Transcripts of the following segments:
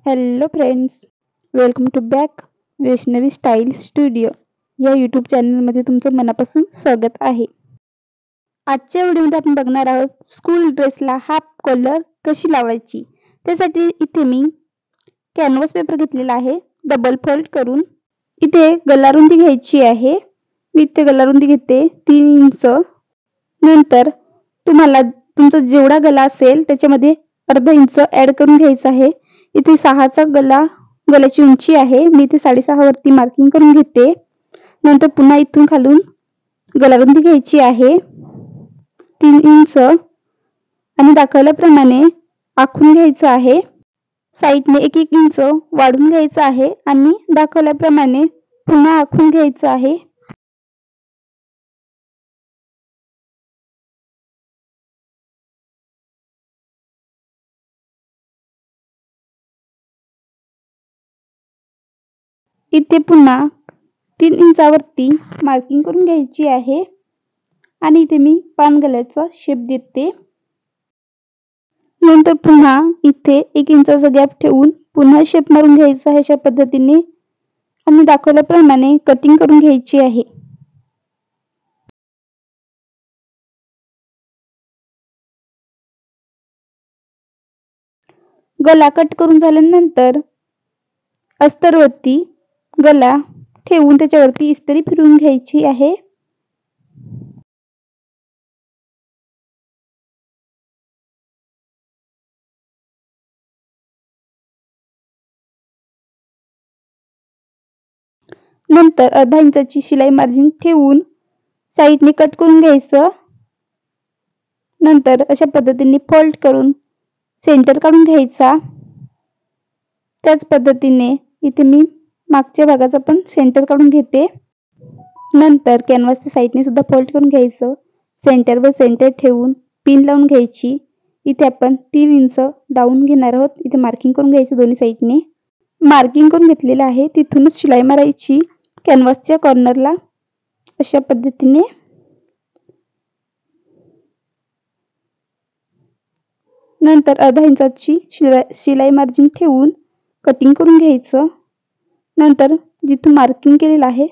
Hello friends, welcome to back Vaishnavi style studio या YouTube चॅनलमध्ये तुमचं मनापासून स्वागत आहे. आजच्या व्हिडिओमध्ये आपण बघणार आहोत स्कूल ड्रेसला हाफ कॉलर कशी लावायची. त्यासाठी इथे मी कॅनव्हास पेपर घेतलेला आहे. डबल फोल्ड करून इथे गलारुंदी घ्यायची आहे. मी इथे गलारुंदी घेते 3 इंच. नंतर तुम्हाला तुमचा जेवढा गला असेल त्याच्यामध्ये अर्धा इंच ऍड करून घ्यायचा आहे. इथे 6चा गल्याची उंची आहे. मी इथे 6.5 वरती मार्किंग करून घेते. नंतर पुन्हा इथून खालून गलारुंदी घ्यायची आहे 3 इंच आणि दाखवल्याप्रमाणे आखून घ्यायचं आहे. साईडने 1-1 इंच वाढून घ्यायचं आहे आणि दाखवल्याप्रमाणे पुन्हा आखून घ्यायचं आहे. इथे पुन्हा 3 इंचावरती मार्किंग करून घ्यायची आहे आणि इथे मी पान गल्याचा शेप देते. नंतर पुन्हा इथे 1 इंचाचा गॅप ठेवून पुन्हा शेप मारून घ्यायचा आहे अशा पद्धतीने आणि दाखवल्याप्रमाणे कटिंग करून घ्यायची आहे. गला कट करून झाल्यानंतर अस्तरवरती गला ठेवून त्याच्यावरती इस्त्री फिरवून घ्यायची आहे. नंतर अर्धा इंचाची शिलाई मार्जिन ठेवून साईडने कट करून घ्यायचं. नंतर अशा पद्धतीने फोल्ड करून सेंटर काढून घ्यायचा. त्याच पद्धतीने इथे मी मागच्या भागाचा पण सेंटर काढून घेते. नंतर कॅनव्हासच्या साईडने सुद्धा फोल्ड करून घ्यायचं. सेंटरवर सेंटर ठेवून पिन लावून घ्यायची. इथे आपण 3 इंच डाऊन घेणार आहोत. इथे मार्किंग करून घ्यायचं दोन्ही साईडने. मार्किंग करून घेतलेलं आहे तिथूनच शिलाई मारायची कॅनव्हासच्या कॉर्नरला अशा पद्धतीने. नंतर अर्धा इंचाची शिलाई मार्जिन ठेवून कटिंग करून घ्यायचं. नंतर जिथून मार्किंग केलेलं आहे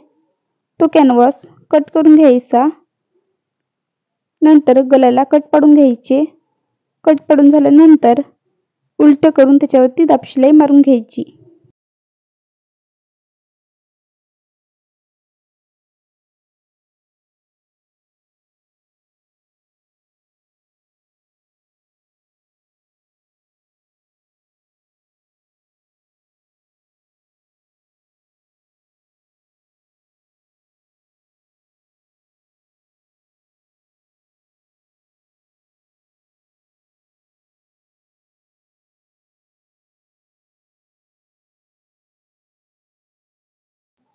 तो कॅनव्हास कट करून घ्यायचा. नंतर गळ्याला कट पाडून घ्यायचे. कट पाडून झाल्यानंतर उलट करून त्याच्यावरती दाब शिलाई मारून घ्यायची.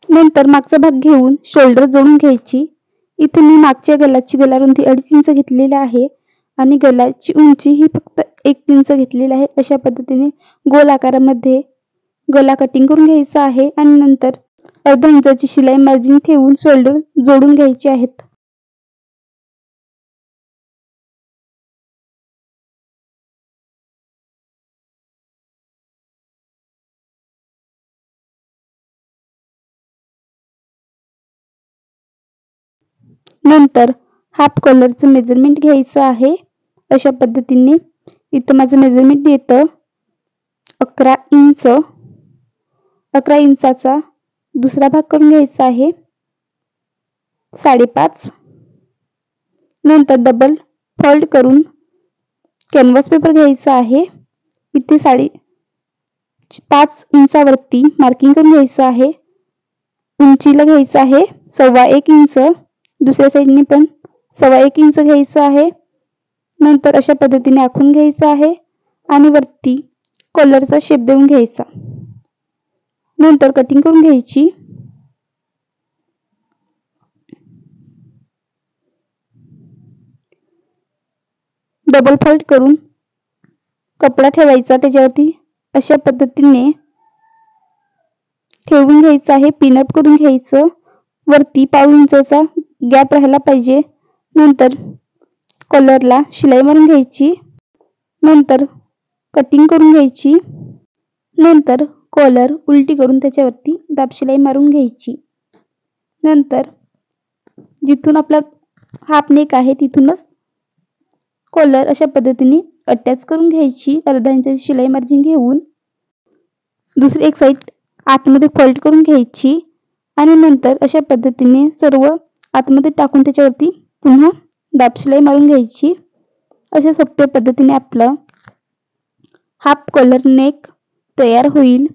नंतर मागचा भाग घेऊन शोल्डर जोडून घ्यायची. इथे मी मागच्या गलाची गलारुंदी 2.5 इंच घेतलेली आहे आणि गलाची उंची ही फक्त 1 इंच घेतलेली आहे. अशा पद्धतीने गोल आकारामध्ये गला कटिंग करून घ्यायचा आहे आणि नंतर अर्धा इंचाची शिलाई मार्जिन ठेवून शोल्डर जोडून घ्यायचे आहेत. नंतर हाफ कॉलरचं मेजरमेंट घ्यायचं आहे अशा पद्धतीने. इथं माझं मेजरमेंट येतं 11 इंच. 11 इंचाचा दुसरा भाग करून घ्यायचा आहे 5.5. नंतर डबल फोल्ड करून कॅनव्हास पेपर घ्यायचा आहे. इथे 5 इंचावरती मार्किंग करून घ्यायचं आहे. उंचीला घ्यायचं आहे 1.25 इंच. दुसऱ्या साईडने पण 1.25 इंच घ्यायचं आहे. नंतर अशा पद्धतीने आखून घ्यायचं आहे आणि वरती कॉलरचा शेप देऊन घ्यायचा. नंतर कटिंग करून घ्यायची. डबल फोल्ड करून कपडा ठेवायचा त्याच्यावरती अशा पद्धतीने ठेवून घ्यायचं आहे. पिनअप करून घ्यायचं. वरती 1/2 इंचाचा गॅप राहायला पाहिजे. नंतर कॉलरला शिलाई मारून घ्यायची. नंतर कटिंग करून घ्यायची. नंतर कॉलर उलटी करून त्याच्यावरती दाब शिलाई मारून घ्यायची. नंतर जिथून आपला हाफ नेक आहे तिथूनच कॉलर अशा पद्धतीने अटॅच करून घ्यायची. अर्धा इंचाची शिलाई मार्जिन घेऊन दुसरी एक साईड आतमध्ये फोल्ड करून घ्यायची आणि नंतर अशा पद्धतीने सर्व आतमध्ये टाकून त्याच्यावरती पुन्हा दाब शिलाई मारून घ्यायची. अशा सोप्या पद्धतीने आपलं हाफ कॉलर नेक तयार होईल.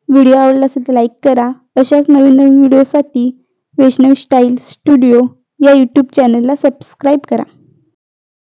व्हिडिओ आवडला असेल तर लाईक करा. अशाच नवीन नवीन व्हिडिओसाठी वैष्णवी स्टाईल स्टुडिओ या यूट्यूब चॅनलला सबस्क्राईब करा.